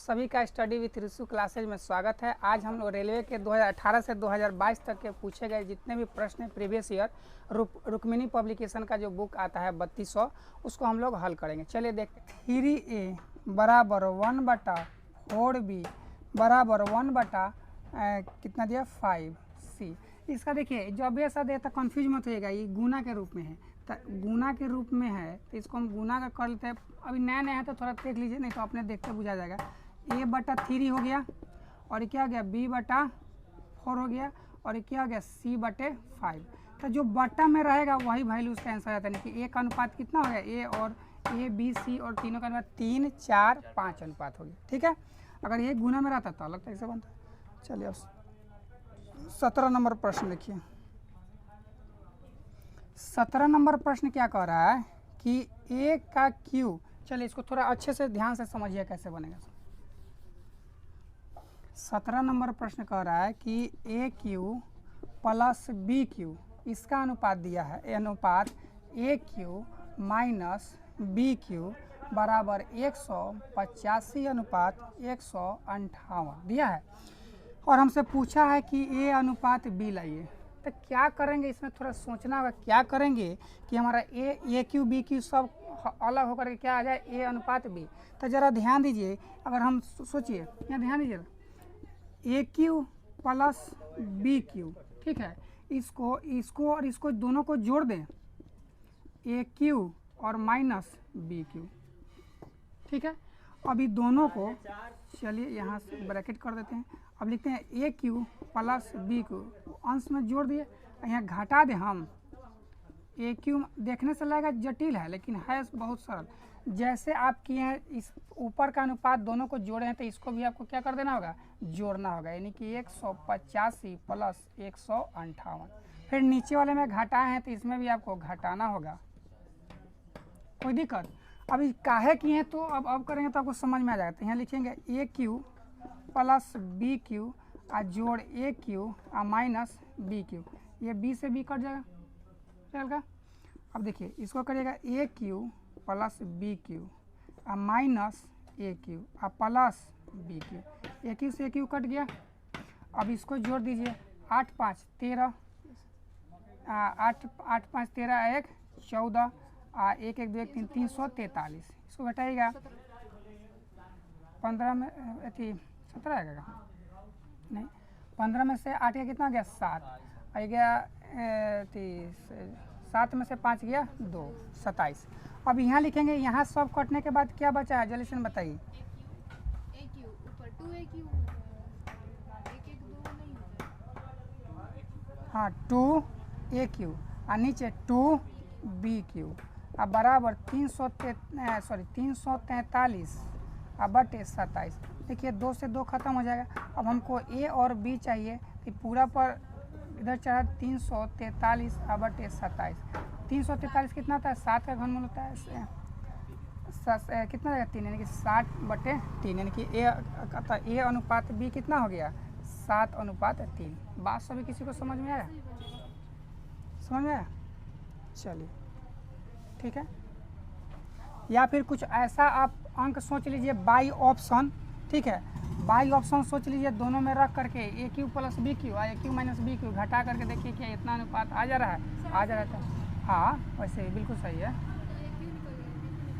सभी का study with Rishu classes में स्वागत है। आज हम लोग रेलवे के 2018 से 2022 तक के पूछे गए जितने भी प्रश्न प्रीवियस ईयर रुक्मिणी पब्लिकेशन का जो बुक आता है 3200 उसको हम लोग हल करेंगे। चलिए देखते। 3a बराबर 1/4b बराबर 1/ कितना दिया 5c। इसका देखिए जब ऐसा दे तो कन्फ्यूज मत होइएगा, ये गुना के रूप में है तो गुना के रूप में है तो इसको हम गुना का कर लेते हैं। अभी नया नया है तो थोड़ा देख लीजिए, नहीं तो अपने देखते बुझा जाएगा। a/3 हो गया और क्या हो गया b/4 हो गया और क्या हो गया c/5। तो जो बट्टा में रहेगा वही वैल्यू उसका आंसर आता है। कि a का अनुपात कितना हो गया, a और a b c और तीनों का अनुपात 3 4 5 अनुपात हो गया। ठीक है, अगर ये गुना में रहता तो अलग तरीके से बनता। चलिए अब 17 नंबर प्रश्न देखिए। 17 नंबर प्रश्न क्या कह रहा है कि a का क्यू, चलिए इसको थोड़ा अच्छे से ध्यान से समझिए कैसे बनेगा। 17 नंबर प्रश्न कह रहा है कि ए क्यू प्लस बी क्यू, इसका अनुपात दिया है। अनुपात ए क्यू माइनस बी क्यू बराबर 185 अनुपात 158 दिया है और हमसे पूछा है कि ए अनुपात बी लाइए। तो क्या करेंगे, इसमें थोड़ा सोचना होगा। क्या करेंगे कि हमारा ए क्यू बी क्यू सब अलग होकर के क्या आ जाए ए अनुपात बी। तो ज़रा ध्यान दीजिए, अगर हम सोचिए यहाँ ध्यान दीजिए, ए क्यू प्लस बी क्यू, ठीक है, इसको और इसको दोनों को जोड़ दें, ए क्यू और माइनस बी क्यू। ठीक है, अभी दोनों को चलिए यहाँ से ब्रैकेट कर देते हैं। अब लिखते हैं ए क्यू प्लस बी क्यू, अंश में जोड़ दिए, यहाँ घटा दें हम। ए क्यू देखने से लगेगा जटिल है लेकिन है बहुत सरल। जैसे आप किए हैं इस ऊपर का अनुपात दोनों को जोड़े हैं तो इसको भी आपको क्या कर देना होगा, जोड़ना होगा, यानी कि 185 प्लस 158। फिर नीचे वाले में घटाए हैं तो इसमें भी आपको घटाना होगा। कोई दिक्कत? अभी काहे किए हैं तो अब करेंगे तो आपको समझ में आ जाएगा। तो यहाँ लिखेंगे ए क्यू प्लस बी क्यू और जोड़ ए क्यू और माइनस बी क्यू, ये बी से बी कट जाएगा, चलेगा। अब देखिए इसको करिएगा ए क्यू प्लस बी क्यू और माइनस ए क्यू और प्लस बी क्यू, ए क्यू से ए क्यू कट गया। अब इसको जोड़ दीजिए, 8 5 13 8 5 13 1 14 1 1 2 1 3 343। इसको घटाइएगा 15 में 17 आएगा नहीं, 15 में से 8 का कितना गया 7 आ गया 7 में से 5 गया 2 27। अब यहाँ लिखेंगे, यहाँ सब कटने के बाद क्या बचा है जल्दी से बताइए। हाँ 2 ए क्यू और नीचे 2 बी क्यू अब बराबर 343 अब बटे 27। देखिए 2 से 2 खत्म हो जाएगा। अब हमको ए और बी चाहिए तो पूरा पर इधर चढ़ा 343 अब बटे 27। 343 कितना होता है, 7 का घनमूल होता है, कितना रहेगा 3, यानी कि 60/3, यानी कि ए अनुपात बी कितना हो गया 7/3। बात सभी किसी को समझ में आया? समझ में आया? चलिए ठीक है। या फिर कुछ ऐसा आप अंक सोच लीजिए बाई ऑप्शन, ठीक है, बाई ऑप्शन सोच लीजिए, दोनों में रख करके ए क्यू प्लस बी क्यू और ए क्यू माइनस बी क्यू घटा करके देखिए क्या इतना अनुपात आ जा रहा है, आ जा रहा है। हाँ वैसे बिल्कुल सही है।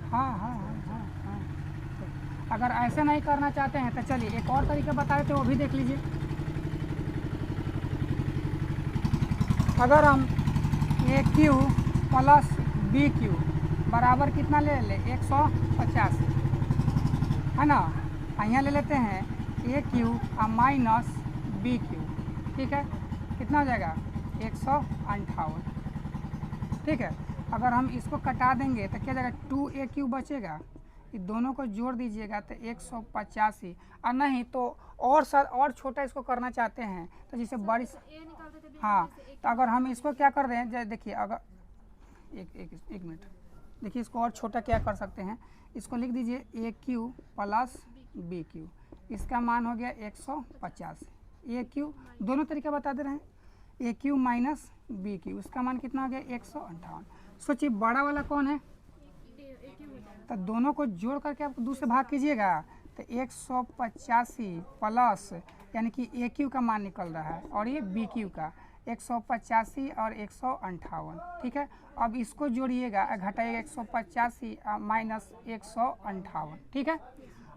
हाँ हाँ हाँ हाँ हाँ। अगर ऐसे नहीं करना चाहते हैं तो चलिए एक और तरीका बताए थे वो भी देख लीजिए। अगर हम ए क्यू प्लस बी क्यू बराबर कितना ले 150 है ना, यहाँ ले लेते हैं ए क्यू और माइनस बी क्यू, ठीक है, कितना हो जाएगा 158। ठीक है, अगर हम इसको कटा देंगे तो क्या जाएगा 2 ए क्यू बचेगा, ये दोनों को जोड़ दीजिएगा तो 185। और नहीं तो और छोटा इसको करना चाहते हैं तो जैसे बड़ी, हाँ, तो अगर हम इसको क्या कर दें, देखिए अगर एक मिनट, देखिए इसको और छोटा क्या कर सकते हैं, इसको लिख दीजिए ए क्यू प्लस बी क्यू, इसका मान हो गया 150। ए क्यू दोनों तरीके बता दे रहे हैं, ए क्यू माइनस बी क्यू, इसका मान कितना हो गया 158। सोचिए बड़ा वाला कौन है, तो दोनों को जोड़ करके आप 2 से भाग कीजिएगा तो 185 प्लस यानी कि ए क्यू का मान निकल रहा है और ये बी क्यू का 185 और 158, ठीक है। अब इसको जोड़िएगा, घटाइएगा 185 माइनस 158, ठीक है।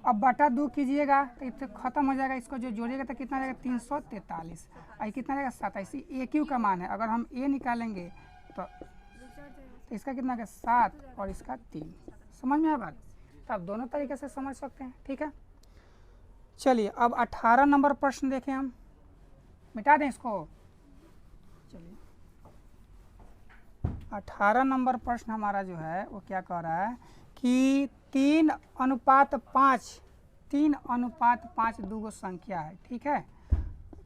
अब बटा 2 कीजिएगा तो इससे खत्म हो जाएगा, इसको जो जोड़िएगा तो कितना जाएगा 343 और कितना जाएगा 87। ए क्यू का मान है, अगर हम ए निकालेंगे तो इसका कितना है 7 और इसका 3। समझ में आया बात? तो आप दोनों तरीके से समझ सकते हैं, ठीक है। चलिए अब 18 नंबर प्रश्न देखें, हम मिटा दें इसको। चलिए 18 नंबर प्रश्न हमारा जो है वो क्या कह रहा है कि 3:5 दो संख्या है, ठीक है।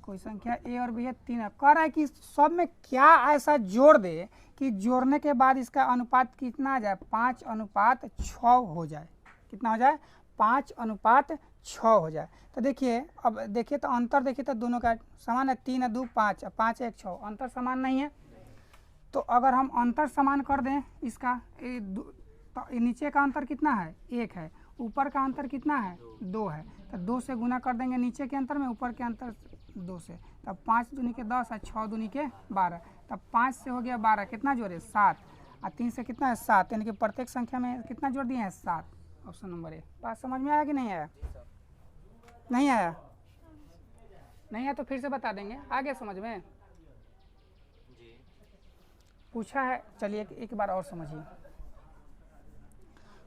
कोई संख्या ए और बी है, 3 है। कह रहा है कि सब में क्या ऐसा जोड़ दे कि जोड़ने के बाद इसका अनुपात कितना आ जाए 5:6 हो जाए। कितना हो जाए 5:6 हो जाए। तो देखिए, अब देखिए तो अंतर देखिए तो दोनों का समान है, 3 है 2 5, 5 1 6, अंतर समान नहीं है। तो अगर हम अंतर समान कर दें इसका, तो नीचे का अंतर कितना है 1 है, ऊपर का अंतर कितना है 2 है। तो 2 से गुना कर देंगे नीचे के अंतर में, ऊपर के अंतर 2 से। तब 5 दूनी के 10 और 6 दूनी के 12। तब 5 से हो गया 12, कितना जोड़े 7, और 3 से कितना है 7, यानी कि प्रत्येक संख्या में कितना जोड़ दिए हैं 7। Option number A. बात समझ में आया कि नहीं आया? नहीं आया? नहीं आया तो फिर से बता देंगे, आ गया समझ में? पूछा है, चलिए एक बार और समझिए।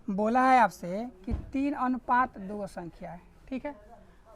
बोला है आपसे कि 3:2 संख्या है, ठीक है।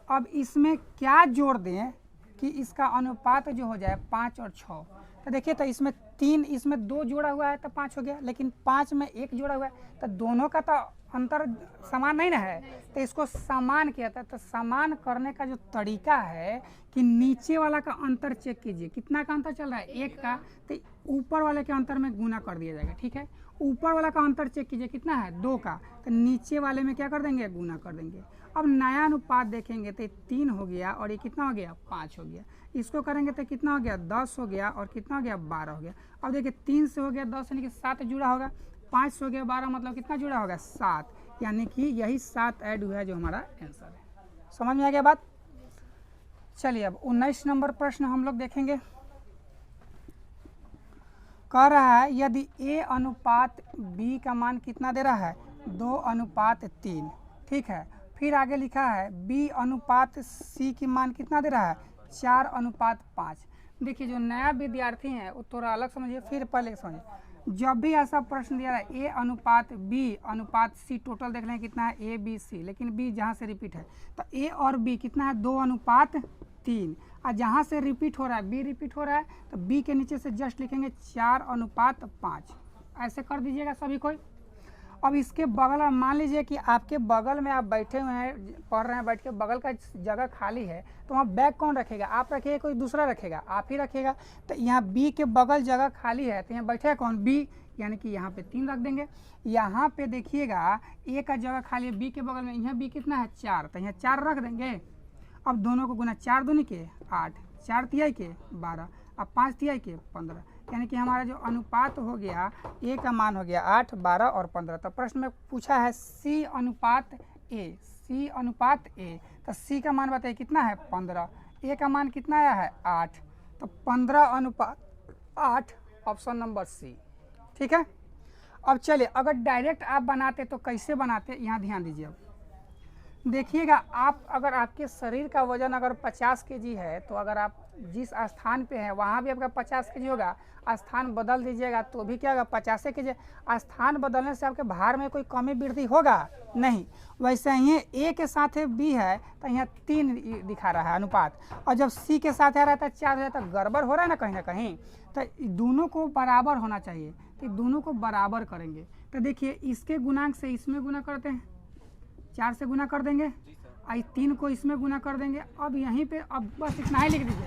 अब इसमें क्या जोड़ दें कि इसका अनुपात जो हो जाए 5 और 6। तो देखिए, तो इसमें 3, इसमें 2 जोड़ा हुआ है तो 5 हो गया, लेकिन 5 में 1 जोड़ा हुआ है, तो दोनों का तो अंतर समान नहीं ना है। तो इसको समान किया था। तो समान करने का जो तरीका है कि नीचे वाला का अंतर चेक कीजिए, कितना का अंतर चल रहा है 1 का, तो ऊपर वाले के अंतर में गुना कर दिया जाएगा, ठीक है। ऊपर वाला का अंतर चेक कीजिए कितना है 2 का, तो नीचे वाले में क्या कर देंगे गुना कर देंगे। अब नया अनुपात देखेंगे तो 3 हो गया और ये कितना हो गया 5 हो गया। इसको करेंगे तो कितना हो गया 10 हो गया और कितना हो गया 12 हो गया। अब देखिए 3 से हो गया 10 यानी कि 7 जुड़ा होगा, 5 से हो गया 12 मतलब कितना जुड़ा होगा 7, यानी कि यही 7 ऐड हुआ है जो हमारा आंसर है। समझ में आ गया बात? चलिए अब 19 नंबर प्रश्न हम लोग देखेंगे। कह रहा है यदि a अनुपात b का मान कितना दे रहा है 2:3, ठीक है। फिर आगे लिखा है b अनुपात c की मान कितना दे रहा है 4:5। देखिए, जो नया विद्यार्थी है वो थोड़ा अलग समझिए, फिर पहले समझिए। जब भी ऐसा प्रश्न दिया है a अनुपात b अनुपात c, टोटल देख लें कितना है a b c, लेकिन b जहाँ से रिपीट है तो a और b कितना है 2:3, और जहाँ से रिपीट हो रहा है b रिपीट हो रहा है तो b के नीचे से जस्ट लिखेंगे 4:5। ऐसे कर दीजिएगा सभी कोई। अब इसके बगल में मान लीजिए कि आपके बगल में आप बैठे हुए हैं, पढ़ रहे हैं, बैठ के बगल का जगह खाली है, तो वहाँ बैग कौन रखेगा? आप रखिएगा, कोई दूसरा रखेगा? आप ही रखिएगा। तो यहाँ b के बगल जगह खाली है, तो यहाँ बैठेगा कौन b, यानी कि यहाँ पे 3 रख देंगे। यहाँ पे देखिएगा a का जगह खाली है b के बगल में, यहाँ b कितना है 4, तो यहाँ 4 रख देंगे। अब दोनों को गुना 4 दूनी के 8, 4 तिहाई के 12, अब 5 तिहाई के 15, यानी कि हमारा जो अनुपात हो गया a का मान हो गया 8, 12 और 15। तो प्रश्न में पूछा है c अनुपात a, c अनुपात a, तो c का मान बताइए कितना है 15, a का मान कितना आया है 8, तो 15:8, ऑप्शन नंबर सी, ठीक है। अब चलिए, अगर डायरेक्ट आप बनाते तो कैसे बनाते, यहाँ ध्यान दीजिए। अब देखिएगा, आप अगर आपके शरीर का वजन अगर 50 kg है, तो अगर आप जिस स्थान पे हैं वहाँ भी आपका 50 kg होगा, स्थान बदल दीजिएगा तो भी क्या होगा 50 kg। स्थान बदलने से आपके भार में कोई कमी वृद्धि होगा नहीं। वैसे ही ए के साथ बी है तो यहाँ 3 दिखा रहा है अनुपात, और जब सी के साथ आ रहा था 4 हो जाता है, गड़बड़ हो रहा है ना कहीं। तो दोनों को बराबर होना चाहिए, तो दोनों को बराबर करेंगे। तो देखिए, इसके गुणांक से इसमें गुना करते हैं, 4 से गुना कर देंगे, आई 3 को इसमें गुना कर देंगे। अब यहीं पे अब बस इतना ही लिख दीजिए।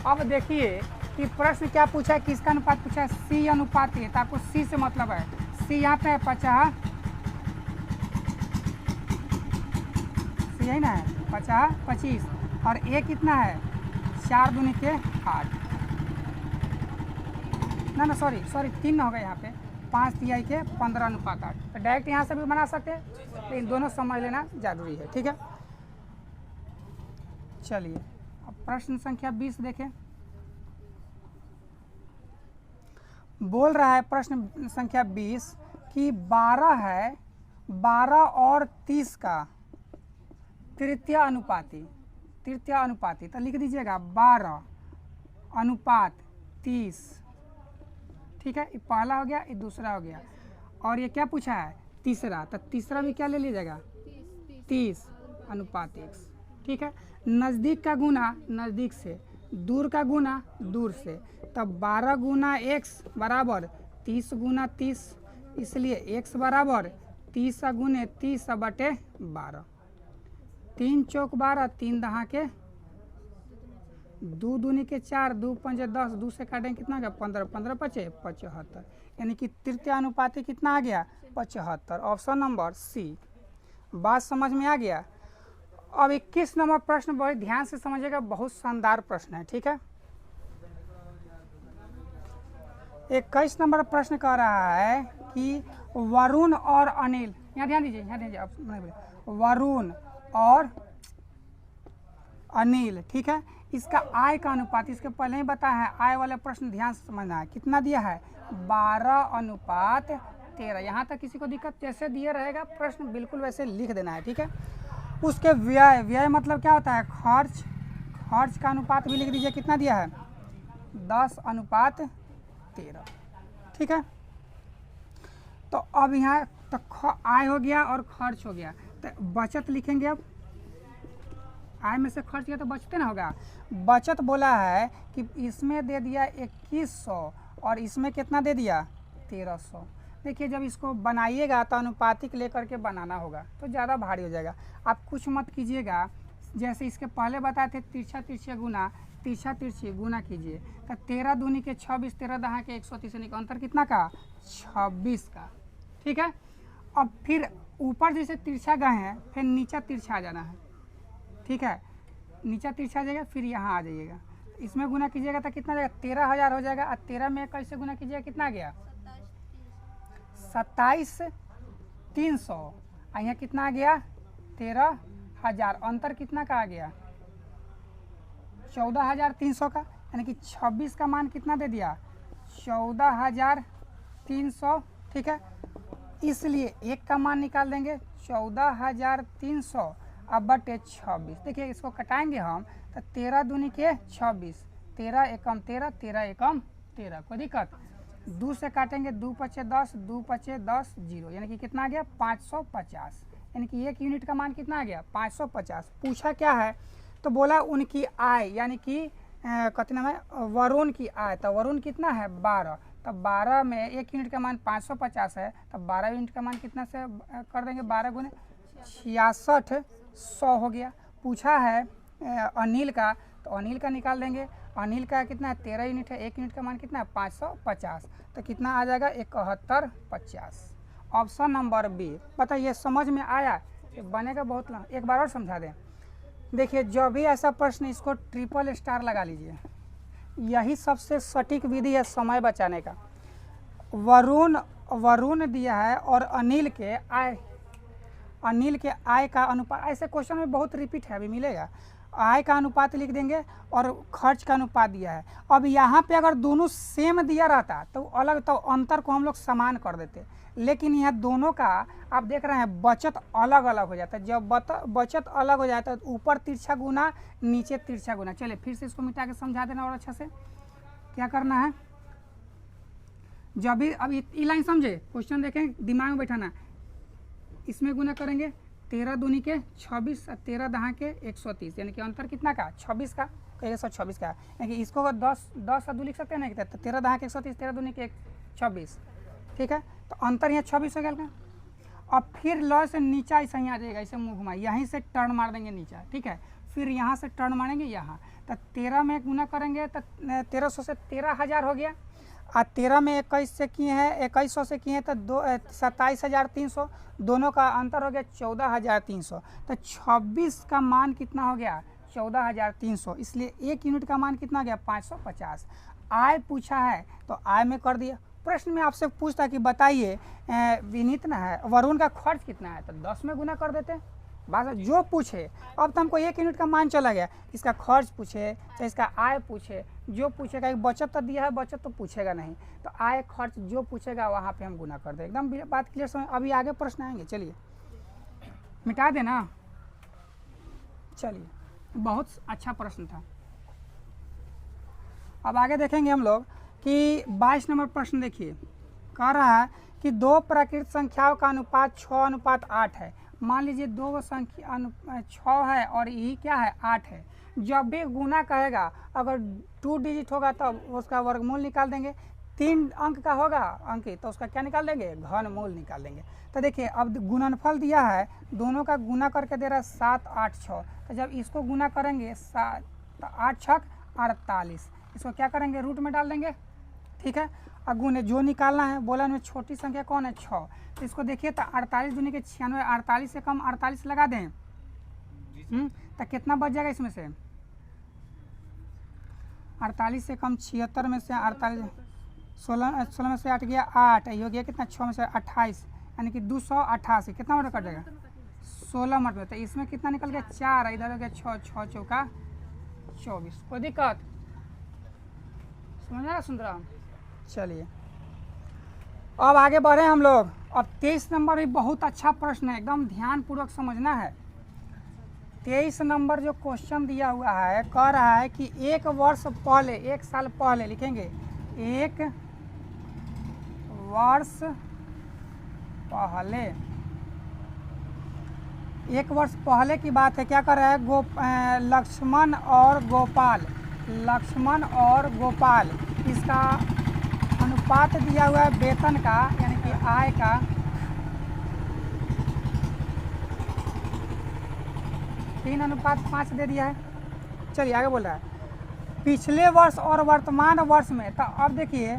अब देखिए कि प्रश्न क्या पूछा है, किसका अनुपात पूछा है, सी अनुपात है, तो आपको सी से मतलब है। सी यहाँ पे है 50, सी यही ना है 50 25, और ए कितना है 4 दूनी के 8, ना सॉरी 3 होगा यहाँ पे, 5 तिहाई के 15:8। तो डायरेक्ट यहाँ से भी बना सकते हैं, लेकिन दोनों समझ लेना जरूरी है, ठीक है। चलिए अब प्रश्न संख्या 20 देखें। बोल रहा है प्रश्न संख्या 20 कि 12 है, 12 और 30 का तृतीय अनुपाती तो लिख दीजिएगा 12 अनुपात 30। ठीक है, ये पहला हो गया, ये दूसरा हो गया, और ये क्या पूछा है तीसरा, तो तीसरा भी क्या ले लीजिएगा 30 अनुपात 1। ठीक है, नज़दीक का गुना नज़दीक से, दूर का गुना दूर से, तब 12 गुना x बराबर 30 गुना 30, इसलिए x बराबर 30 गुने 30 बटे 12। 3 चौक 12, 3 दहा के 2 दूनी के 4, 2 पंजे 10, 2 से काटेंगे कितना गया 15, 15 पचे 75, यानी कि तृतीय अनुपाती कितना आ गया 75। Option number C. बात समझ में आ गया। अब 21 नंबर प्रश्न बड़े ध्यान से समझिएगा, बहुत शानदार प्रश्न है। ठीक है, 21 नंबर प्रश्न कह रहा है कि वरुण और अनिल, यहाँ ध्यान दीजिए, यहाँ दीजिए, वरुण और अनिल, ठीक है, इसका आय का अनुपात, इसके पहले ही बताया है, आय वाले प्रश्न ध्यान से समझना है। कितना दिया है 12 अनुपात 13। यहाँ तक किसी को दिक्कत जैसे दिया रहेगा प्रश्न बिल्कुल वैसे लिख देना है। ठीक है, उसके व्यय, व्यय मतलब क्या होता है खर्च, खर्च का अनुपात भी लिख दीजिए। कितना दिया है 10 अनुपात 13। ठीक है, तो अब यहाँ तो आय हो गया और खर्च हो गया, तो बचत लिखेंगे। अब आय में से खर्च किया तो बचते ना होगा। बचत बोला है कि इसमें दे दिया 2100 और इसमें कितना दे दिया 1300। देखिए जब इसको बनाइएगा तो अनुपातिक लेकर के बनाना होगा तो ज़्यादा भारी हो जाएगा। आप कुछ मत कीजिएगा, जैसे इसके पहले बताए थे तिरछा तिरछे गुना, तिरछा तिरछी गुना कीजिए, तो 13 दूनी के 26, 13 दहा के 130, का अंतर कितना का 26 का। ठीक है, अब फिर ऊपर जैसे तिरछा गए हैं फिर नीचा तिरछा आ जाना है। ठीक है, नीचा तिरछा आ जाएगा, फिर यहाँ आ जाइएगा, इसमें गुना कीजिएगा तो कितना जाएगा 13,000 हो जाएगा। और 13 में कैसे गुना कीजिएगा, कितना गया 27,300, और यहाँ कितना आ गया 13,000, अंतर कितना का आ गया 14,300 का, यानी कि 26 का मान कितना दे दिया 14,300। ठीक है, इसलिए एक का मान निकाल देंगे 14,300 अब बटे 26। देखिए इसको कटाएंगे हम तो 13 दूनी के 26, 13 एकम 13, 13 एकम 13, कोई दिक्कत। 2 से काटेंगे 2 पचे 10, 2 पचे 10, 0, यानी कि कितना आ गया 550, यानी कि एक यूनिट का मान कितना आ गया 550। पूछा क्या है तो बोला उनकी आय, यानी कि कथी नाम है वरुण की आय, तो वरुण कितना है 12, तो 12 में एक यूनिट का मान 550 है, तो 12 यूनिट का मान कितना से कर देंगे 12 गुने 6600 हो गया। पूछा है अनिल का, तो अनिल का निकाल देंगे। अनिल का कितना है 13 यूनिट है, एक यूनिट का मान कितना है 550, तो कितना आ जाएगा 7150। Option number B. बताइए समझ में आया, ये बनेगा बहुत लंबा, एक बार और समझा दें। देखिए जो भी ऐसा प्रश्न इसको ट्रिपल स्टार लगा लीजिए, यही सबसे सटीक विधि है समय बचाने का। वरुण दिया है और अनिल के आय का अनुपात, ऐसे क्वेश्चन में बहुत रिपीट है, अभी मिलेगा। आय का अनुपात लिख देंगे और खर्च का अनुपात दिया है। अब यहाँ पे अगर दोनों सेम दिया रहता तो अलग, तो अंतर को हम लोग समान कर देते, लेकिन यहाँ दोनों का आप देख रहे हैं बचत अलग अलग हो जाता है। जब बचत अलग हो जाता है तो ऊपर तिरछा गुना नीचे तिरछा गुना। चलिए फिर से इसको मिटा के समझा देना और अच्छा से क्या करना है। जब भी अब ये लाइन समझे, क्वेश्चन देखें दिमाग में बैठाना, इसमें गुना करेंगे 13 दूनी के 26, 13 दहा के 130, यानी कि अंतर कितना का 26 का, 126 का, यानी कि इसको 10 अदू लिख सकते हैं ना, तो 13 दहा के 130, 13 दूनी के 26। ठीक है, तो अंतर यहाँ 26 हो गया। अब फिर लॉ से नीचा ऐसा ही आ जाएगा, ऐसे मुँह घुमाए, यहीं से टर्न मार देंगे नीचा। ठीक है, फिर यहाँ से टर्न मारेंगे यहाँ, तो 13 में गुना करेंगे तो 1300 से 13,000 हो गया, और 13 में 21 से किए हैं, 2100 से किए हैं तो 27,300, दोनों का अंतर हो गया 14,300। तो 26 का मान कितना हो गया 14,300, इसलिए एक यूनिट का मान कितना गया 550। आय पूछा है तो आय में कर दिया। प्रश्न में आपसे पूछता कि बताइए विनीत ना है वरुण का खर्च कितना है, तो 10 में गुना कर देते, बस जो पूछे। अब तो हमको 1 यूनिट का मान चला गया, इसका खर्च पूछे चाहे इसका आय पूछे, जो पूछेगा, एक बचत तो दिया है, बचत तो पूछेगा नहीं, तो आय खर्च जो पूछेगा वहाँ पे हम गुना कर दें। एकदम बात क्लियर समझ। अभी आगे प्रश्न आएंगे, चलिए मिटा देना। चलिए बहुत अच्छा प्रश्न था। अब आगे देखेंगे हम लोग कि 22 नंबर प्रश्न देखिए, कह रहा है कि दो प्राकृत संख्याओं का अनुपात 6:8 है। मान लीजिए दो संख्या 6 है और ये क्या है 8 है। जब भी गुना कहेगा अगर 2 डिजिट होगा तो उसका वर्गमूल निकाल देंगे, 3 अंक का होगा अंक तो उसका क्या निकाल देंगे, घनमूल निकाल देंगे। तो देखिए अब गुणनफल दिया है, दोनों का गुना करके दे रहा है 7, 8, 6। तो जब इसको गुना करेंगे 7, 8, 6, 48, इसको क्या करेंगे रूट में डाल देंगे, ठीक है। अब गुने जो निकालना है, बोला में छोटी संख्या कौन है 6, तो इसको देखिए तो 48 दूनी के 96, 48 से कम 48 लगा दें, तो कितना बच जाएगा इसमें से, 48 से कम 76 में से 48, 16 में से 8 गया 8, ये हो गया कितना 6 में से 28, यानी कि 288, कितना मर्द कट जाएगा 16 मर्द में। तो इसमें कितना निकल गया 4, इधर हो गया 6, 6 चौका 24। कोई दिक्कत समझ रहा सुंदराम। चलिए अब आगे बढ़े हम लोग। अब 23 नंबर भी बहुत अच्छा प्रश्न है, एकदम ध्यान पूर्वक समझना है। 23 नंबर जो क्वेश्चन दिया हुआ है, कह रहा है कि 1 वर्ष पहले, 1 साल पहले लिखेंगे, 1 वर्ष पहले, 1 वर्ष पहले की बात है। क्या कर रहा है, लक्ष्मण और गोपाल, लक्ष्मण और गोपाल, इसका अनुपात दिया हुआ है वेतन का, यानी कि आय का, तीन अनुपात 5 दे दिया है। चलिए आगे बोल रहा है पिछले वर्ष और वर्तमान वर्ष में। तो अब देखिए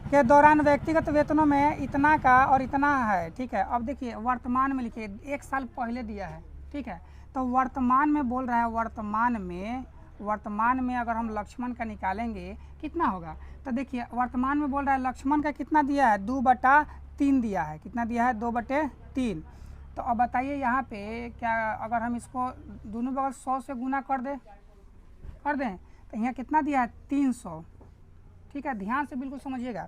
के दौरान व्यक्तिगत वेतनों में इतना का और इतना है, ठीक है। अब देखिए वर्तमान में लिखिए, 1 साल पहले दिया है, ठीक है। तो वर्तमान में बोल रहा है, वर्तमान में अगर हम लक्ष्मण का निकालेंगे कितना होगा, तो देखिए वर्तमान में बोल रहा है लक्ष्मण का कितना दिया है 2/3 दिया है। कितना दिया है 2/3। तो अब बताइए यहाँ पे क्या, अगर हम इसको दोनों बगल 100 से गुना कर दें तो यहाँ कितना दिया है 300, ठीक है। ध्यान से बिल्कुल समझिएगा।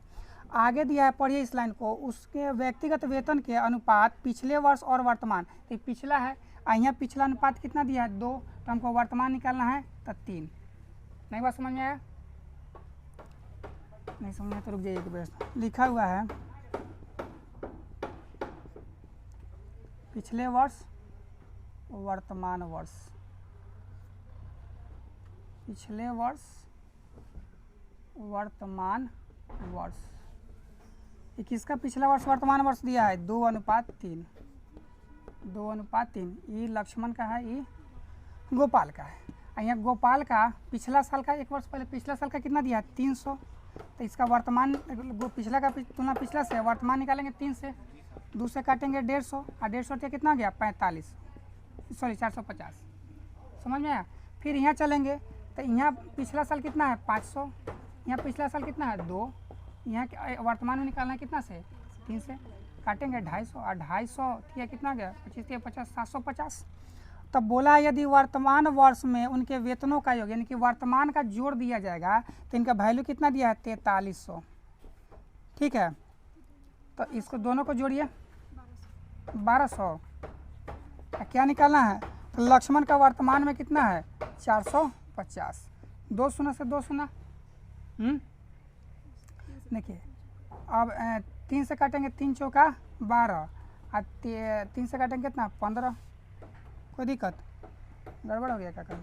आगे दिया है, पढ़िए इस लाइन को, उसके व्यक्तिगत वेतन के अनुपात पिछले वर्ष और वर्तमान, तो पिछला है, यहाँ पिछला अनुपात कितना दिया है 2, तो हमको वर्तमान निकालना है तो 3। नहीं बात समझ में आया, नहीं समझ में तो रुक जाइए, प्रश्न लिखा हुआ है पिछले वर्ष वर्तमान वर्ष, पिछले वर्ष वर्तमान वर्ष, ये किसका पिछला वर्ष वर्तमान वर्ष दिया है 2:3, 2:3। ये लक्ष्मण का है, ये गोपाल का है। यहाँ गोपाल का पिछला साल का, 1 वर्ष पहले पिछला साल का कितना दिया है 300, तो इसका वर्तमान पिछला का तुलना पिछला से वर्तमान निकालेंगे 3 से, 2 से काटेंगे 150, और 150 से कितना गया 45, सॉरी 450। समझ में आया। फिर यहाँ चलेंगे तो यहाँ पिछला साल कितना है 500, यहाँ पिछला साल कितना है 2, यहाँ वर्तमान में निकालना है कितना से 3 से, काटेंगे 250, और 250 ठीक है कितना गया 25 50 750। तब बोला यदि वर्तमान वर्ष में उनके वेतनों का योग, यानी कि वर्तमान का जोड़ दिया जाएगा तो इनका वैल्यू कितना दिया है 4300, ठीक है। तो इसको दोनों को जोड़िए 1200, क्या निकालना है, तो लक्ष्मण का वर्तमान में कितना है 450, 2 शून्य से 2 शून्य, देखिए अब 3 से काटेंगे 3 चौका 12, और 3 से काटेंगे कितना 15। कोई दिक्कत, गड़बड़ हो गया क्या कल,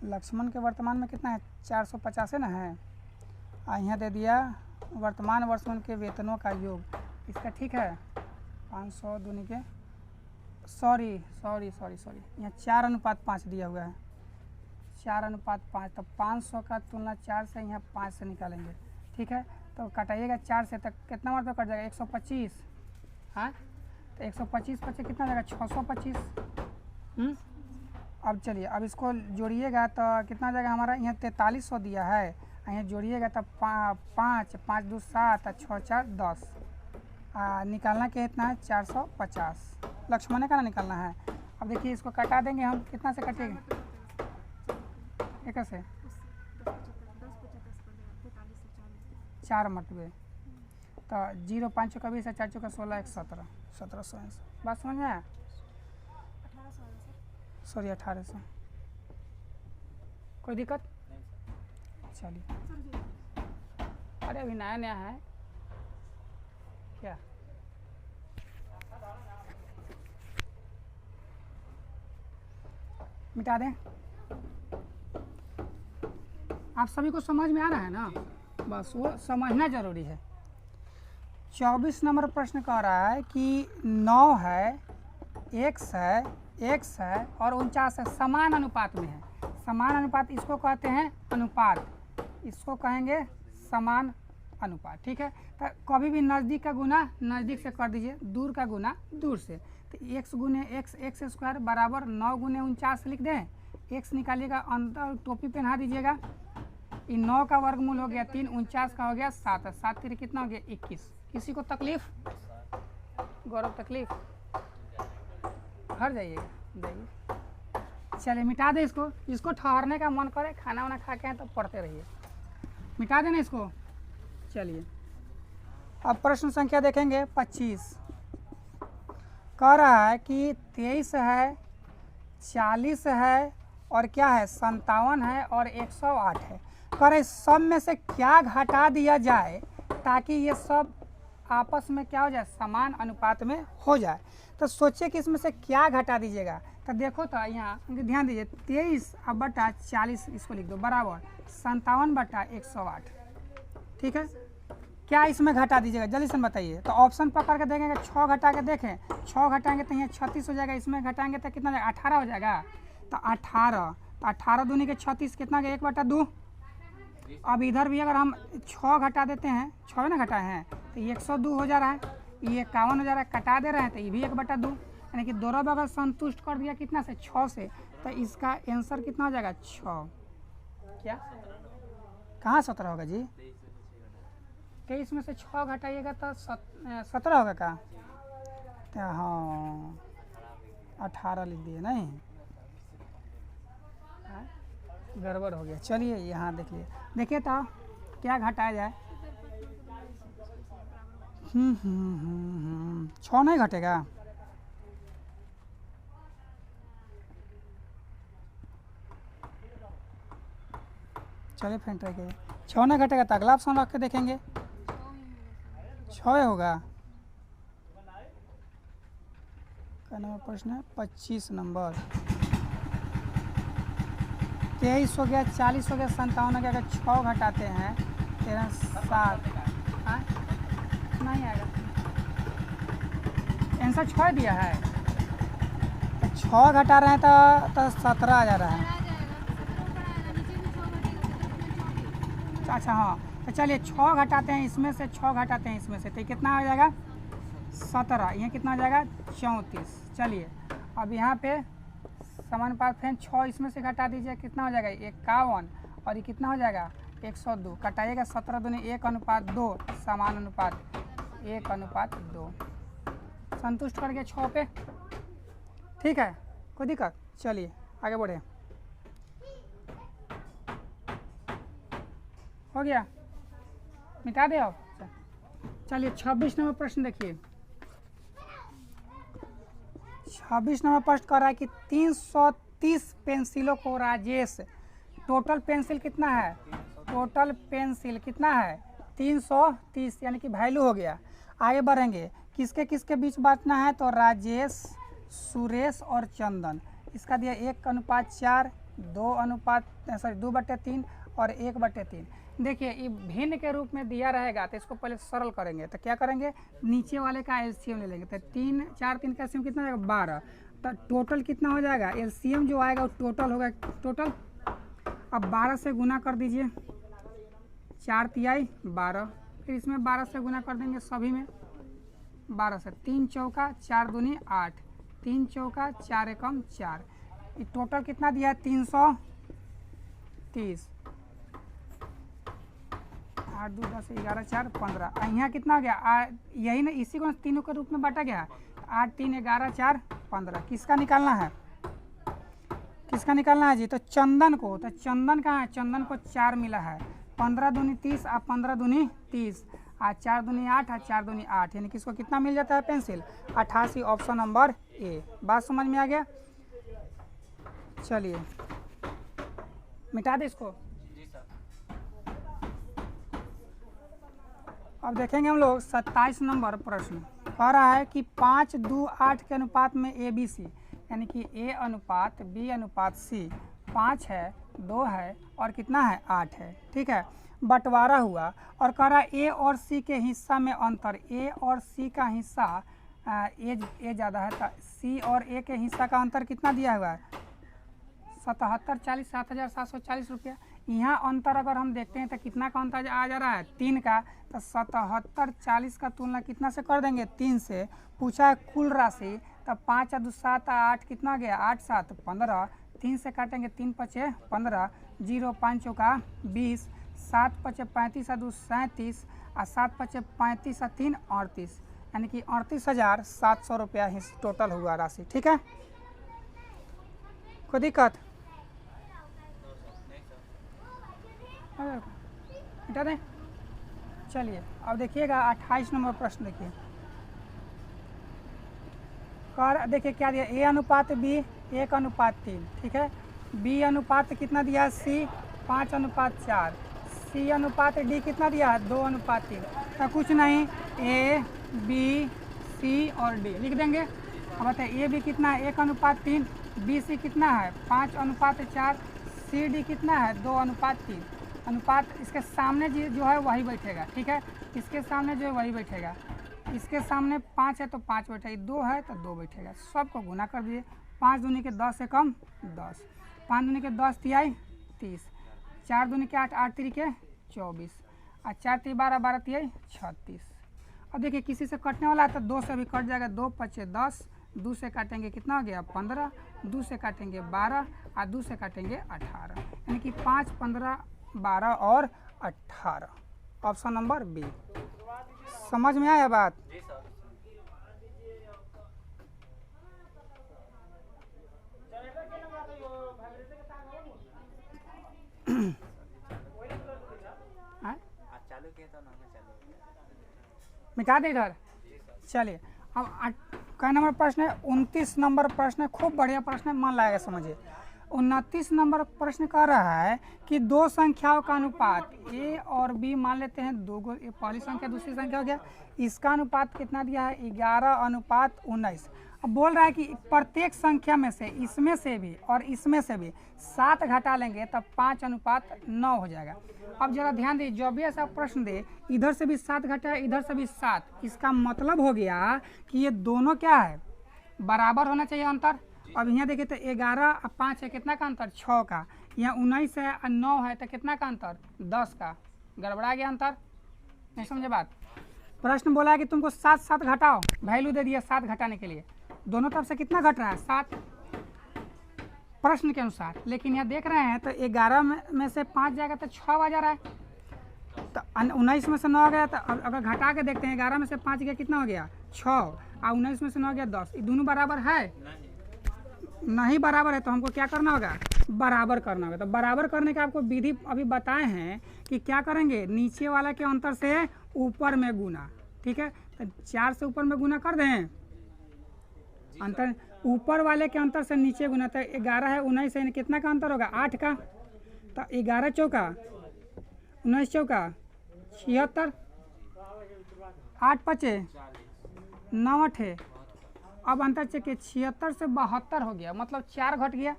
लक्ष्मण के वर्तमान में कितना है 450 है ना है, और यहाँ दे दिया वर्तमान वर्ष में उनके वेतनों का योग, इसका ठीक है 500 दूनी के, सॉरी यहाँ 4:5 दिया हुआ है, 4:5। तो 500 का तुलना 4 से, यहाँ 5 से निकालेंगे, ठीक है। तो कटाइएगा 4 से, तक कितना मतलब कट जाएगा 125, हाँ। तो 125 बचे कितना जाएगा 625। अब चलिए अब इसको जोड़िएगा तो कितना जाएगा हमारा, यहाँ 4300 दिया है, यहाँ जोड़िएगा तो 5 5 2 7 और 6 4 10, निकालना कितना है 450, लक्ष्मण का ना निकालना है। अब देखिए इसको कटा देंगे हम, कितना से कटेगा, एक से 4 मरतबे, तो 0 5 का 20 4 का 16 1 17 1780। बात समझ में आया? सॉरी 1800। कोई दिक्कत? चलिए, अरे अभी नया नया है क्या। मिटा दें। आप सभी को समझ में आ रहा है ना, बस वो समझना जरूरी है। 24 नंबर प्रश्न कह रहा है कि 9 है, x है और 49 है, समान अनुपात में है। समान अनुपात इसको कहते हैं अनुपात, इसको कहेंगे समान अनुपात। ठीक है, तो कभी भी नज़दीक का गुना नज़दीक से कर दीजिए, दूर का गुना दूर से। तो x गुने x स्क्वायर बराबर 9 गुने 49 लिख दें। x निकालिएगा, अंदर टोपी पहना दीजिएगा। ये 9 का वर्गमूल हो गया 3, 49 का हो गया 7, 7 3 कितना हो गया 21। किसी को तकलीफ? गौरव तकलीफ? हट जाइएगा, जाइए। चलिए मिटा दे इसको, इसको ठहरने का मन करे, खाना वाना खा के हैं तो पढ़ते रहिए। मिटा देना इसको। चलिए अब प्रश्न संख्या देखेंगे 25। कह रहा है कि 23 है, 40 है और क्या है 57 है और 108 है। कह रहे सब में से क्या घटा दिया जाए ताकि ये सब आपस में क्या हो जाए, समान अनुपात में हो जाए। तो सोचिए कि इसमें से क्या घटा दीजिएगा। तो देखो तो यहाँ ध्यान दीजिए, 23 अब बटा 40 इसको लिख दो बराबर 57 बटा 108। ठीक है, क्या इसमें घटा दीजिएगा जल्दी से बताइए। तो ऑप्शन पकड़ के देखेंगे, 6 घटा के देखें, 6 घटाएंगे तो यहाँ 36 हो जाएगा, इसमें घटाएंगे तो कितना हो जाएगा 18 हो जाएगा। तो 18, तो 18 दूनी के 36 कितना गया 1/2। अब इधर भी अगर हम 6 घटा देते हैं, 6 ना घटाए हैं तो 102 हो जा रहा है, ये 51 हो जा रहा है, कटा दे रहे हैं तो ये भी 1/2, यानी कि दोनों अगर संतुष्ट कर दिया कितना से 6 से, तो इसका आंसर कितना हो जाएगा 6। क्या कहाँ 17 होगा जी? 23 में से 6 घटाइएगा तो 17 होगा का? हाँ 18 लिख दिए, नहीं गड़बड़ हो गया। चलिए यहाँ देखिए, देखिए तो क्या घटाया जाए। 6 नहीं घटेगा। चलिए फिर ट्राई करिए, 6 नहीं घटेगा तो अगला ऑप्शन रख के देखेंगे। 6 होगा। क्या नंबर प्रश्न है? 25 नंबर। 23 हो गया, 40 हो गया, 57 हो गया। अगर 6 घटाते हैं 13 7 नहीं आएगा, आंसर 6 दिया है तो 6 घटा रहे हैं तो 17 आ जा रहा है। अच्छा हाँ, तो चलिए 6 घटाते हैं इसमें से, 6 घटाते हैं इसमें से, तो कितना आ जाएगा 17, यहाँ कितना आ जाएगा 34। चलिए अब यहाँ पे समान पात फैन 6 इसमें से घटा दीजिए, कितना हो जाएगा 51 और ये कितना हो जाएगा 102। कटाइएगा 17 दूनी 1/2, समान अनुपात 1/2। संतुष्ट कर गया 6 पे। ठीक है, कोई दिक्कत? चलिए आगे बढ़े। हो गया, मिटा दे आप। चलिए 26 नंबर प्रश्न देखिए। 26 नंबर प्रश्न कर रहा है कि 330 पेंसिलों को राजेश, टोटल पेंसिल कितना है, टोटल पेंसिल कितना है 330, यानी कि वैल्यू हो गया। आगे बढ़ेंगे, किसके किसके बीच बांटना है, तो राजेश, सुरेश और चंदन। इसका दिया 1:4, 2/3 और 1/3। देखिए ये भिन्न के रूप में दिया रहेगा तो इसको पहले सरल करेंगे। तो क्या करेंगे, नीचे वाले का एलसीएम ले लेंगे। तो 3 4 3 का एलसीएम कितना जाएगा 12। तो टोटल कितना हो जाएगा, एलसीएम जो आएगा वो टोटल होगा टोटल। अब 12 से गुना कर दीजिए, 4 तिहाई 12, फिर इसमें 12 से गुना कर देंगे सभी में 12 से। 3 चौका 4 दूनी 8, 3 चौका 4 एकम 4। ये टोटल कितना दिया है 330। 8 2 10 11 4 15। यहाँ कितना हो गया? यही ना, इसी को तीनों के रूप में बांटा गया। 8 3 11 4 15। किसका निकालना है? किसका निकालना है जी? तो चंदन को। तो चंदन कहाँ है? चंदन को 4 मिला है। 15 दूनी 30 और 15 दूनी 30 और 4 दूनी 8 और 4 दूनी 8, यानी किसको कितना मिल जाता है? पेंसिल 88। Option number A. बात समझ में आ गया? चलिए मिटा दे इसको। जी सर। अब देखेंगे हम लोग 27 नंबर प्रश्न। कह रहा है कि 5 2 8 के अनुपात में ए बी सी, यानी कि ए अनुपात बी अनुपात सी 5 है, 2 है और कितना है? 8 है। ठीक है, बंटवारा हुआ और कह रहा है ए और सी के हिस्सा में अंतर। ए और सी का हिस्सा ए ज़्यादा है, तो सी और ए के हिस्सा का अंतर कितना दिया हुआ है? 77 40 7,740 रुपया। यहाँ अंतर अगर हम देखते हैं तो कितना का अंतर आ जा रहा है? 3 का। तो 77 40 का तुलना कितना से कर देंगे? 3 से। पूछा है कुल राशि, तो 5 2 7 8 कितना गया? 8 7 15। 3 से काटेंगे, 3 5 15, 0 5 चौका 20, 7 5 35 और 2 37 और 7 5 35 और 3 38, यानी कि 38,700 रुपया ही टोटल हुआ राशि। ठीक है, कोई दिक्कत? मिटा दें। चलिए अब देखिएगा 28 नंबर प्रश्न। देखिए कर, देखिए क्या दिया? ए अनुपात बी 1 अनुपात 3। ठीक है, बी अनुपात कितना दिया है? सी 5 अनुपात 4। सी अनुपात डी कितना दिया है? 2 अनुपात 3। तो कुछ नहीं, ए बी सी और डी लिख देंगे। अब बताइए ए बी कितना है? 1 अनुपात 3। बी सी कितना है? 5 अनुपात 4। सी डी कितना है? 2 अनुपात 3। अनुपात इसके सामने जो है वही बैठेगा। ठीक है, इसके सामने जो है वही बैठेगा। इसके सामने 5 है तो 5 बैठेगा, 2 है तो 2 बैठेगा। सबको गुना कर दीजिए। 5 दूनी के 10 से कम 10, 5 दूनी के 10 तिहाई 30, 4 दूनी के 8 8 3 के 24 और 4 3 12 12 तिहाई 36। अब देखिए किसी से कटने वाला है तो 2 से भी कट जाएगा। 2 5 10, 2 से काटेंगे कितना हो गया? 15, 2 से काटेंगे 12 और 2 से काटेंगे 18, यानी कि 5 15 12 और 18। Option number B. समझ में आया बात? जी सर। चालू किया तो ना चालू मिटा दे इधर। चलिए अब क्या नंबर प्रश्न है? 29 नंबर प्रश्न है। खूब बढ़िया प्रश्न है, मन लगाएगा समझिए। 29 नंबर प्रश्न कह रहा है कि दो संख्याओं का अनुपात ए और बी मान लेते हैं। दो गो, पहली संख्या दूसरी संख्या हो गया। इसका अनुपात कितना दिया है? 11 अनुपात 19। अब बोल रहा है कि प्रत्येक संख्या में से इसमें से भी और इसमें से भी 7 घटा लेंगे तब 5 अनुपात 9 हो जाएगा। अब जरा ध्यान दीजिए, जब भी ऐसा प्रश्न दे इधर से भी 7 घटा इधर से भी 7, इसका मतलब हो गया कि ये दोनों क्या है? बराबर होना चाहिए अंतर। अब यहाँ देखिए तो 11 और 5 है, कितना का अंतर? 6 का। यहाँ 19 है और 9 है तो कितना का अंतर? 10 का। गड़बड़ा गया अंतर, नहीं समझे बात? प्रश्न बोला है कि तुमको 7 7 घटाओ, वैल्यू दे दिया 7 घटाने के लिए। दोनों तरफ से कितना घट रहा है? 7 प्रश्न के अनुसार। लेकिन यहाँ देख रहे हैं तो 11 में से 5 जाएगा तो 6 आ जा रहा है, तो 19 में से 9 आ गया। तो अगर घटा के देखते हैं 11 में से 5 गया कितना हो गया? 6 और 19 में से 9 गया 10। ये दोनों बराबर है? नहीं बराबर है, तो हमको क्या करना होगा? बराबर करना होगा। तो बराबर करने का आपको विधि अभी बताए हैं कि क्या करेंगे? नीचे वाला के अंतर से ऊपर में गुना। ठीक है, तो 4 से ऊपर में गुना कर दें, अंतर ऊपर वाले के अंतर से नीचे गुना। तो 11 है 19 है, कितना का अंतर होगा? 8 का। तो 11 चौका 19 चौका 76, 8 5 9 8। अब अंतर चेकिए, 76 से 72 हो गया, मतलब 4 घट गया।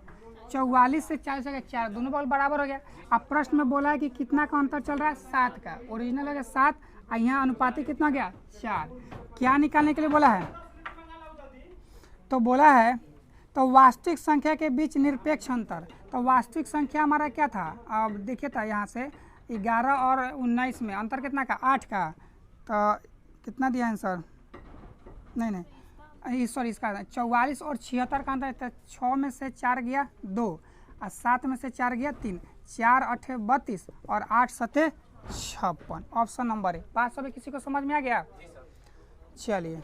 44 से 40 हो गया 4, दोनों बगल बराबर हो गया। अब प्रश्न में बोला है कि कितना का अंतर चल रहा है? 7 का। ओरिजिनल है 7 और यहाँ अनुपातिक कितना गया? 4। क्या निकालने के लिए बोला है? तो बोला है तो वास्तविक संख्या के बीच निरपेक्ष अंतर। तो वास्तविक संख्या हमारा क्या था? अब देखिए था यहाँ से 11 और 19 में अंतर कितना का? 8 का। तो कितना दिया आंसर? नहीं सॉरी, इसका 44 और 76 का अंतर है। तो 6 में से 4 गया 2 और 7 में से 4 गया 3, 4 8 32 और 8 7 56। ऑप्शन नंबर है। बात सभी किसी को समझ में आ गया? चलिए,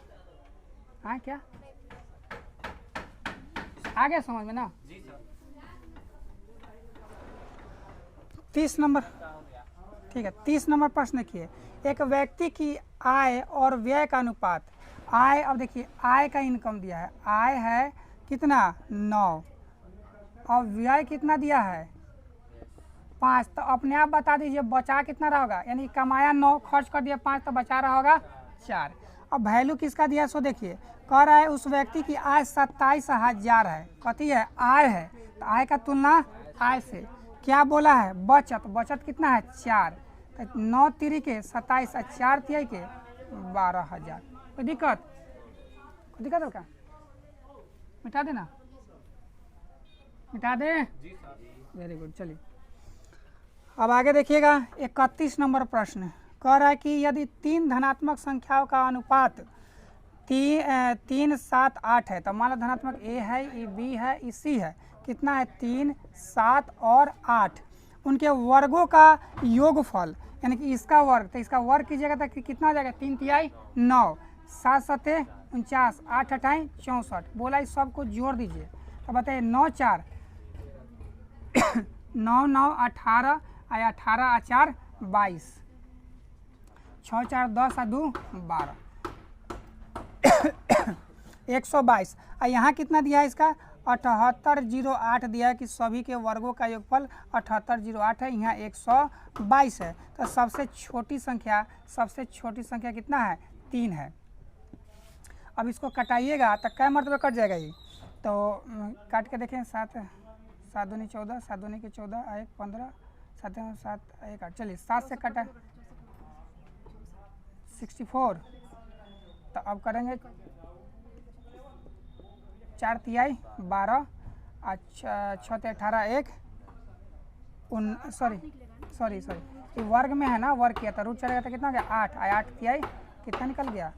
हाँ क्या आ गया समझ में ना? 30 नंबर, ठीक है। 30 नंबर प्रश्न देखिए, एक व्यक्ति की आय और व्यय का अनुपात। आय, अब देखिए आय का इनकम दिया है, आय है कितना 9 और व्यय कितना दिया है 5। तो अपने आप बता दीजिए बचा कितना रहा होगा, यानी कमाया 9, खर्च कर दिया 5, तो बचा रहा होगा 4। अब वैल्यू किसका दिया है सो देखिए, कह रहा है उस व्यक्ति की आय 27,000 है, कथी है आय है, तो आय का तुलना आय से। क्या बोला है बचत, बचत कितना है 4, तो 9 तिरी के 27 और 4 तिहाई के 12,000। कोई दिक्कत, कोई दिक्कत हो क्या? मिटा देना, मिटा दे, वेरी गुड। चलिए अब आगे देखिएगा, 31 नंबर प्रश्न कह रहा है कि यदि 3 धनात्मक संख्याओं का अनुपात 3, 7, 8 है, तो मान लो धनात्मक ए है, ये बी है, ये सी है, कितना है 3, 7 और 8, उनके वर्गों का योगफल, यानी कि इसका वर्ग, तो इसका वर्ग कीजिएगा तो कितना हो जाएगा 3 तिहाई 9, 7 सते 49, 8 अठाई 64। बोला इस सब को जोड़ दीजिए, तो बताइए 9 4 9 9 18 आया 18 आ 4 22, 6 4 10 आ 2 12, 122। और यहाँ कितना दिया है इसका 7808 दिया है कि सभी के वर्गों का योगफल 7808 है, यहाँ 122 है। तो सबसे छोटी संख्या कितना है 3 है। अब इसको कटाइएगा तो कै मरतबा कट जाएगा ये, तो काट के देखें 7 दूनी 14, 7 दूनी के 14, 1 15, 7 7 1 8। चलिए 7 से कटा 64, तो अब करेंगे 4 तिहाई 12, 6 18 1 सॉरी ये वर्ग में है ना, वर्ग किया था, रूट चलेगा तो कितना हो गया 8, 8 तिहाई कितना निकल गया